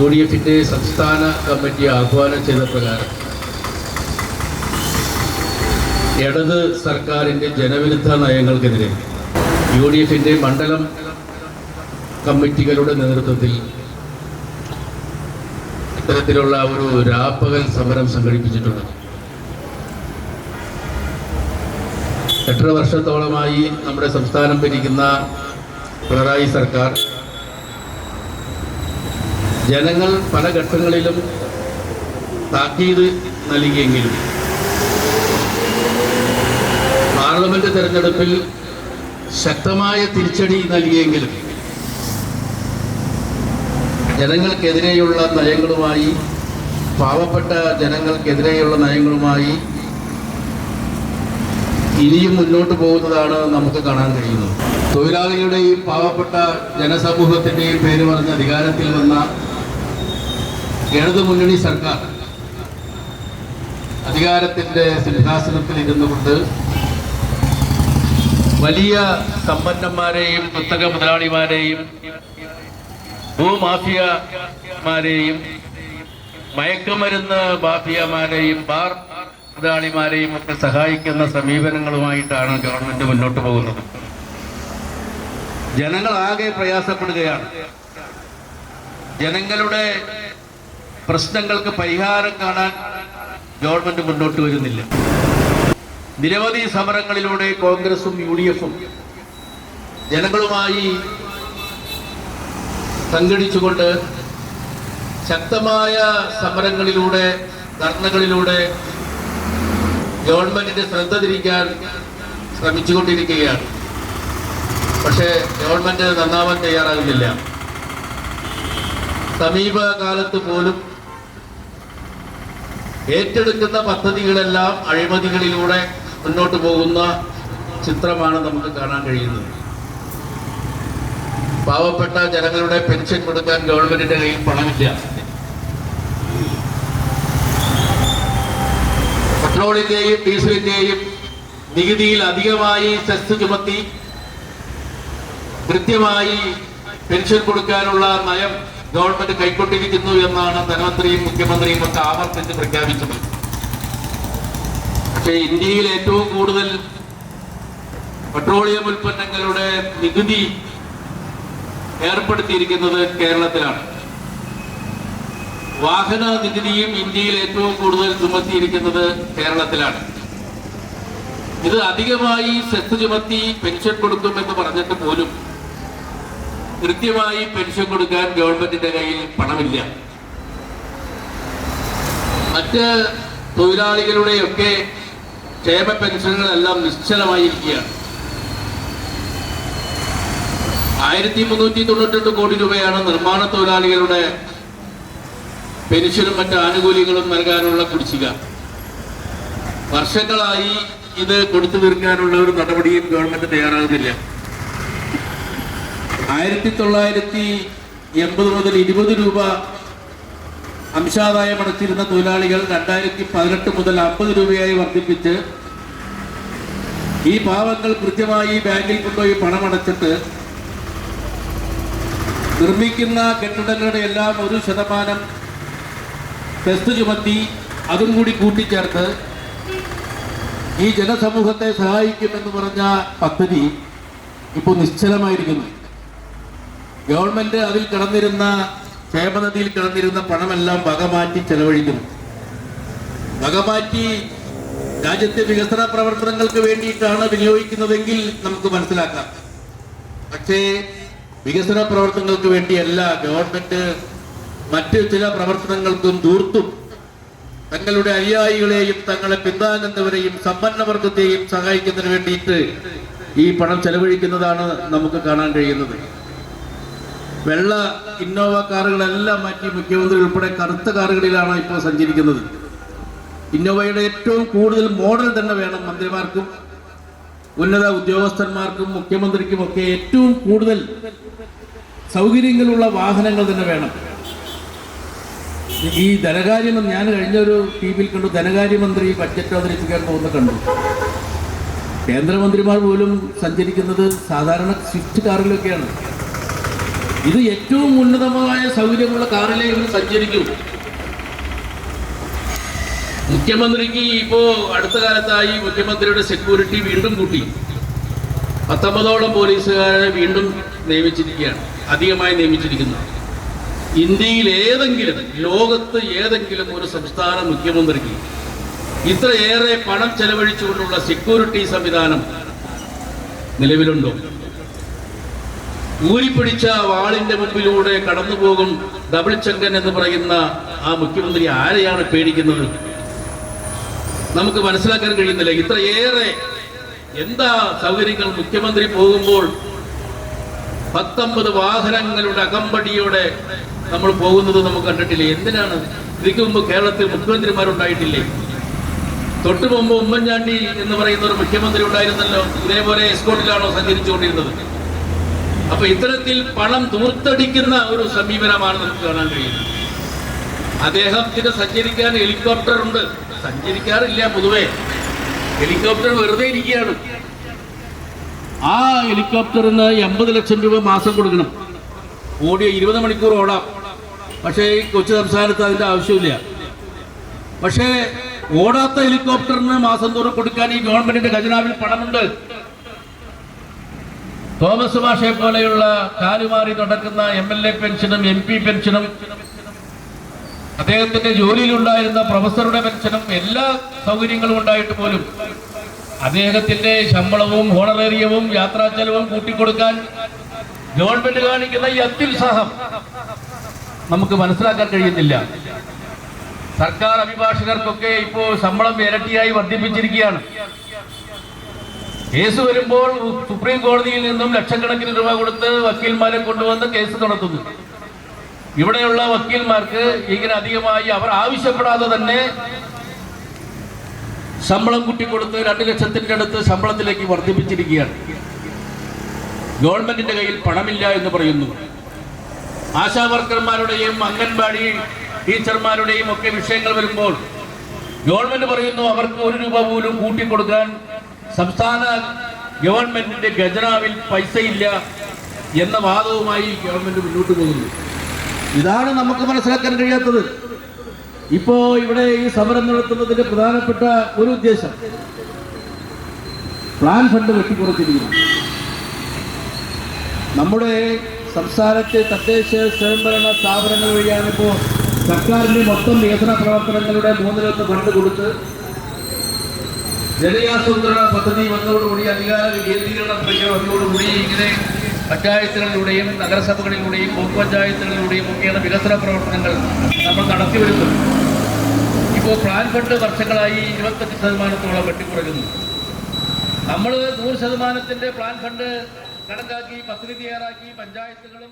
UDFിൻ്റെ സംസ്ഥാന കമ്മിറ്റി ആഹ്വാനം ചെയ്ത പ്രകാരം ഇടത് സർക്കാരിൻ്റെ ജനവിരുദ്ധ നയങ്ങൾക്കെതിരെ UDFിൻ്റെ മണ്ഡലം കമ്മിറ്റികളുടെ നേതൃത്വത്തിൽ ഇത്തരത്തിലുള്ള ഒരു രാപ്പകൽ സമരം സംഘടിപ്പിച്ചിട്ടുണ്ട്. 8 വർഷത്തോളമായി നമ്മുടെ സംസ്ഥാനം ഭരിക്കുന്ന പിണറായി സർക്കാർ ജനങ്ങൾ പല ഘട്ടങ്ങളിലും താക്കീത് നൽകിയെങ്കിലും പാർലമെന്റ് തെരഞ്ഞെടുപ്പിൽ ശക്തമായ തിരിച്ചടി നൽകിയെങ്കിലും ജനങ്ങൾക്കെതിരെയുള്ള നയങ്ങളുമായി, പാവപ്പെട്ട ജനങ്ങൾക്കെതിരെയുള്ള നയങ്ങളുമായി ഇനിയും മുന്നോട്ട് പോകുന്നതാണ് നമുക്ക് കാണാൻ കഴിയുന്നത്. തൊഴിലാളികളുടെയും പാവപ്പെട്ട ജനസമൂഹത്തിൻ്റെയും പേര് പറഞ്ഞ് അധികാരത്തിൽ വന്ന ഇടതുമുന്നണി സർക്കാർ അധികാരത്തിൻ്റെ സിംഹാസനത്തിൽ ഇരുന്നുകൊണ്ട് വലിയ സമ്പന്നന്മാരെയും കുത്തക മുതലാളിമാരെയും ഭൂമാഫിയമാരെയും മയക്കുമരുന്ന് മാഫിയമാരെയും ബാർ മുതലാളിമാരെയും ഒക്കെ സഹായിക്കുന്ന സമീപനങ്ങളുമായിട്ടാണ് ഗവൺമെന്റ് മുന്നോട്ട് പോകുന്നത്. ജനങ്ങളാകെ പ്രയാസപ്പെടുകയാണ്. ജനങ്ങളുടെ പ്രശ്നങ്ങൾക്ക് പരിഹാരം കാണാൻ ഗവൺമെന്റ് മുന്നോട്ട് വരുന്നില്ല. നിരവധി സമരങ്ങളിലൂടെ കോൺഗ്രസും UDFും ജനങ്ങളുമായി സംഘടിച്ചുകൊണ്ട് ശക്തമായ സമരങ്ങളിലൂടെ, ധർണകളിലൂടെ ഗവൺമെന്റിന്റെ ശ്രദ്ധ തിരിക്കാൻ ശ്രമിച്ചുകൊണ്ടിരിക്കുകയാണ്. പക്ഷേ ഗവൺമെന്റ് നന്നാവാൻ തയ്യാറാകുന്നില്ല. സമീപകാലത്ത് പോലും ഏറ്റെടുക്കുന്ന പദ്ധതികളെല്ലാം അഴിമതികളിലൂടെ മുന്നോട്ട് പോകുന്ന ചിത്രമാണ് നമുക്ക് കാണാൻ കഴിയുന്നത്. പാവപ്പെട്ട ജനങ്ങളുടെ പെൻഷൻ കൊടുക്കാൻ ഗവൺമെന്റിന്റെ കയ്യിൽ പണമില്ല. പെട്രോളിന്റെയും ഡീസലിന്റെയും നികുതിയിൽ അധികമായി സെസ് ചുമത്തി കൃത്യമായി പെൻഷൻ കൊടുക്കാനുള്ള നയം ഗവൺമെന്റ് കൈക്കൊണ്ടിരിക്കുന്നു എന്നാണ് ധനമന്ത്രിയും മുഖ്യമന്ത്രിയും ഒക്കെ ആവർത്തിച്ച് പ്രഖ്യാപിച്ചത്. പക്ഷേ ഇന്ത്യയിൽ ഏറ്റവും കൂടുതൽ പെട്രോളിയം ഉൽപ്പന്നങ്ങളുടെ നികുതി ഏർപ്പെടുത്തിയിരിക്കുന്നത് കേരളത്തിലാണ്. വാഹന നികുതിയും ഇന്ത്യയിൽ ഏറ്റവും കൂടുതൽ ചുമത്തിയിരിക്കുന്നത് കേരളത്തിലാണ്. ഇത് അധികമായി സെസ് ചുമത്തി പെൻഷൻ കൊടുക്കുമെന്ന് പറഞ്ഞിട്ട് പോലും കൃത്യമായി പെൻഷൻ കൊടുക്കാൻ ഗവൺമെന്റിന്റെ കയ്യിൽ പണമില്ല. മറ്റ് തൊഴിലാളികളുടെയൊക്കെ ക്ഷേമ പെൻഷനുകളെല്ലാം നിശ്ചലമായിരിക്കുകയാണ്. 1392 കോടി രൂപയാണ് നിർമ്മാണ തൊഴിലാളികളുടെ പെൻഷനും മറ്റ് ആനുകൂല്യങ്ങളും നൽകാനുള്ള കുടിശ്ശിക. വർഷങ്ങളായി ഇത് കൊടുത്തു തീർക്കാനുള്ള ഒരു നടപടിയും ഗവൺമെന്റ് തയ്യാറാകുന്നില്ല. 1980 മുതൽ 20 രൂപ അംശാദായം അടച്ചിരുന്ന തൊഴിലാളികൾ 2018 മുതൽ 50 രൂപയായി വർദ്ധിപ്പിച്ച് ഈ പാവങ്ങൾ കൃത്യമായി ബാങ്കിൽ കൊണ്ടുപോയി പണമടച്ചിട്ട് നിർമ്മിക്കുന്ന കെട്ടിടങ്ങളുടെ എല്ലാം 1% സെസ് ചുമത്തി അതും കൂടി കൂട്ടിച്ചേർത്ത് ഈ ജനസമൂഹത്തെ സഹായിക്കുമെന്ന് പറഞ്ഞ പദ്ധതി ഇപ്പോൾ നിശ്ചലമായിരിക്കുന്നു. ഗവൺമെന്റ് അതിൽ കിടന്നിരുന്ന ക്ഷേമനിധിയിൽ കിടന്നിരുന്ന പണമെല്ലാം വകമാറ്റി ചെലവഴിക്കുന്നു. വകമാറ്റി രാജ്യത്തെ വികസന പ്രവർത്തനങ്ങൾക്ക് വേണ്ടിയിട്ടാണ് വിനിയോഗിക്കുന്നതെങ്കിൽ നമുക്ക് മനസ്സിലാക്കാം. പക്ഷേ വികസന പ്രവർത്തനങ്ങൾക്ക് വേണ്ടിയല്ല ഗവൺമെന്റ് മറ്റ് ചില പ്രവർത്തനങ്ങൾക്കും ധൂർത്തും തങ്ങളുടെ അനുയായികളെയും തങ്ങളെ പിന്താങ്ങുന്നവരെയും സമ്പന്നവർഗത്തെയും സഹായിക്കുന്നതിന് വേണ്ടിയിട്ട് ഈ പണം ചെലവഴിക്കുന്നതാണ് നമുക്ക് കാണാൻ കഴിയുന്നത്. വെള്ള ഇന്നോവ കാറുകളെല്ലാം മാറ്റി മുഖ്യമന്ത്രി ഉൾപ്പെടെ കറുത്ത കാറുകളിലാണ് ഇപ്പോൾ സഞ്ചരിക്കുന്നത്. ഇന്നോവയുടെ ഏറ്റവും കൂടുതൽ മോഡൽ തന്നെ വേണം. മന്ത്രിമാർക്കും ഉന്നത ഉദ്യോഗസ്ഥന്മാർക്കും മുഖ്യമന്ത്രിക്കും ഒക്കെ ഏറ്റവും കൂടുതൽ സൗകര്യങ്ങളുള്ള വാഹനങ്ങൾ തന്നെ വേണം. ഈ ധനകാര്യമന്ത്രി, ഞാൻ കഴിഞ്ഞൊരു ടിവിയിൽ കണ്ടു, ധനകാര്യമന്ത്രി ബഡ്ജറ്റ് അവതരിപ്പിക്കാൻ പോകുന്ന കണ്ടു. കേന്ദ്രമന്ത്രിമാർ പോലും സഞ്ചരിക്കുന്നത് സാധാരണ സ്വിഫ്റ്റ് കാറിലൊക്കെയാണ്. ഇത് ഏറ്റവും ഉന്നതമായ സൗകര്യമുള്ള കാറിലേ ഇന്ന് സഞ്ചരിക്കും. മുഖ്യമന്ത്രിക്ക് ഇപ്പോ അടുത്ത കാലത്തായി മുഖ്യമന്ത്രിയുടെ സെക്യൂരിറ്റി വീണ്ടും കൂട്ടി. 19ഓളം പോലീസുകാരെ വീണ്ടും നിയമിച്ചിരിക്കുകയാണ്, അധികമായി നിയമിച്ചിരിക്കുന്നു. ഇന്ത്യയിൽ ഏതെങ്കിലും, ലോകത്ത് ഏതെങ്കിലും ഒരു സംസ്ഥാന മുഖ്യമന്ത്രിക്ക് ഇത്രയേറെ പണം ചെലവഴിച്ചുകൊണ്ടുള്ള സെക്യൂരിറ്റി സംവിധാനം നിലവിലുണ്ടോ? ഊരിപ്പിടിച്ച വാളിന്റെ മുമ്പിലൂടെ കടന്നുപോകും ഡബിൾ ചങ്കൻ എന്ന് പറയുന്ന ആ മുഖ്യമന്ത്രി ആരെയാണ് പേടിക്കുന്നത്? നമുക്ക് മനസ്സിലാക്കാൻ കഴിയുന്നില്ല. ഇത്രയേറെ എന്താ സൗകര്യങ്ങൾ? മുഖ്യമന്ത്രി പോകുമ്പോൾ 19 വാഹനങ്ങളുടെ അകമ്പടിയോടെ നമ്മൾ പോകുന്നത് നമുക്ക് കണ്ടിട്ടില്ലേ? എന്തിനാണ്? ഇതിക്ക് മുമ്പ് കേരളത്തിൽ മുഖ്യമന്ത്രിമാരുണ്ടായിട്ടില്ലേ? തൊട്ടു മുമ്പ് ഉമ്മൻചാണ്ടി എന്ന് പറയുന്ന ഒരു മുഖ്യമന്ത്രി ഉണ്ടായിരുന്നല്ലോ. ഇതേപോലെ എസ്കോട്ടിലാണോ സഞ്ചരിച്ചുകൊണ്ടിരുന്നത്? അപ്പൊ ഇത്തരത്തിൽ പണം ദൂർത്തടിക്കുന്ന ഒരു സമീപനമാണ് നമുക്ക് കാണാൻ കഴിയുന്നത്. അദ്ദേഹത്തിന് സഞ്ചരിക്കാൻ ഹെലികോപ്റ്റർ ഉണ്ട്. സഞ്ചരിക്കാറില്ല പൊതുവെ, ഹെലികോപ്റ്റർ വെറുതെ ഇരിക്കുകയാണ്. ആ ഹെലികോപ്റ്ററിന് 80 ലക്ഷം രൂപ മാസം കൊടുക്കണം. ഓടിയ 20 മണിക്കൂർ ഓടാം. പക്ഷേ ഈ കൊച്ചു സംസ്ഥാനത്ത് അതിന്റെ ആവശ്യമില്ല. പക്ഷേ ഓടാത്ത ഹെലികോപ്റ്ററിന് മാസം തോറും കൊടുക്കാൻ ഈ ഗവൺമെന്റിന്റെ ഖജനാവിൽ പണമുണ്ട്. തോമസ് മാഷെ പോലെയുള്ള കാലുമാറി നടക്കുന്ന MLA പെൻഷനും MP പെൻഷനും അദ്ദേഹത്തിന്റെ ജോലിയിലുണ്ടായിരുന്ന പ്രൊഫസറുടെ പെൻഷനും എല്ലാ സൗകര്യങ്ങളും ഉണ്ടായിട്ട് പോലും അദ്ദേഹത്തിന്റെ ശമ്പളവും ഹോണറേറിയവും യാത്രാ ചെലവും കൂട്ടിക്കൊടുക്കാൻ ഗവൺമെന്റ് കാണിക്കുന്ന ഈ അത്യുത്സാഹം നമുക്ക് മനസ്സിലാക്കാൻ കഴിയുന്നില്ല. സർക്കാർ അഭിഭാഷകർക്കൊക്കെ ഇപ്പോൾ ശമ്പളം ഇരട്ടിയായി വർദ്ധിപ്പിച്ചിരിക്കുകയാണ്. കേസ് വരുമ്പോൾ സുപ്രീം കോടതിയിൽ നിന്നും ലക്ഷക്കണക്കിന് രൂപ കൊടുത്ത് വക്കീൽമാരെ കൊണ്ടുവന്ന് കേസ് നടത്തുന്നു. ഇവിടെയുള്ള വക്കീൽമാർക്ക് ഇങ്ങനെ അധികമായി അവർ ആവശ്യപ്പെടാതെ തന്നെ ശമ്പളം കൂട്ടിക്കൊടുത്ത് 2 ലക്ഷത്തിന്റെ അടുത്ത് ശമ്പളത്തിലേക്ക് വർദ്ധിപ്പിച്ചിരിക്കുകയാണ്. ഗവൺമെന്റിന്റെ കയ്യിൽ പണമില്ല എന്ന് പറയുന്നു. ആശാവർക്കർമാരുടെയും അംഗൻവാടി ടീച്ചർമാരുടെയും ഒക്കെ വിഷയങ്ങൾ വരുമ്പോൾ ഗവൺമെന്റ് പറയുന്നു അവർക്ക് 1 രൂപ പോലും കൂട്ടിക്കൊടുക്കാൻ സംസ്ഥാന ഗവൺമെന്റിന്റെ ഖജനാവിൽ പൈസയില്ല എന്ന വാദവുമായി ഗവൺമെന്റ് മുന്നോട്ട് പോകുന്നു. ഇതാണ് നമുക്ക് മനസ്സിലാക്കാൻ കഴിയാത്തത്. ഇപ്പോ ഇവിടെ ഈ സമരം നടത്തുന്നതിന്റെ പ്രധാനപ്പെട്ട ഒരു ഉദ്ദേശം പ്ലാൻ ഫണ്ട് വെട്ടിക്കുറച്ചിരിക്കുന്നു. നമ്മുടെ സംസ്ഥാനത്തെ തദ്ദേശ സ്വയംഭരണ സ്ഥാപനങ്ങൾ വഴിയാണ് ഇപ്പോൾ സർക്കാരിന്റെ മൊത്തം വികസന പ്രവർത്തനങ്ങളുടെ 3/1 ഫണ്ട് കൊടുത്ത് ജനയാസൂത്രണ പദ്ധതി വന്നതോടുകൂടി, അധികാര കേന്ദ്രീകരണം വന്നതോടുകൂടി ഇങ്ങനെ പഞ്ചായത്തുകളിലൂടെയും നഗരസഭകളിലൂടെയും ബ്ലോക്ക് ഒക്കെയാണ് വികസന പ്രവർത്തനങ്ങൾ നമ്മൾ നടത്തിവരുന്നത്. ഇപ്പോൾ പ്ലാൻ ഫണ്ട് വർഷങ്ങളായി 25% വെട്ടിക്കുറയ്ക്കുന്നു. നമ്മൾ 100% പ്ലാൻ ഫണ്ട് കണക്കാക്കി പദ്ധതി തയ്യാറാക്കി പഞ്ചായത്തുകളും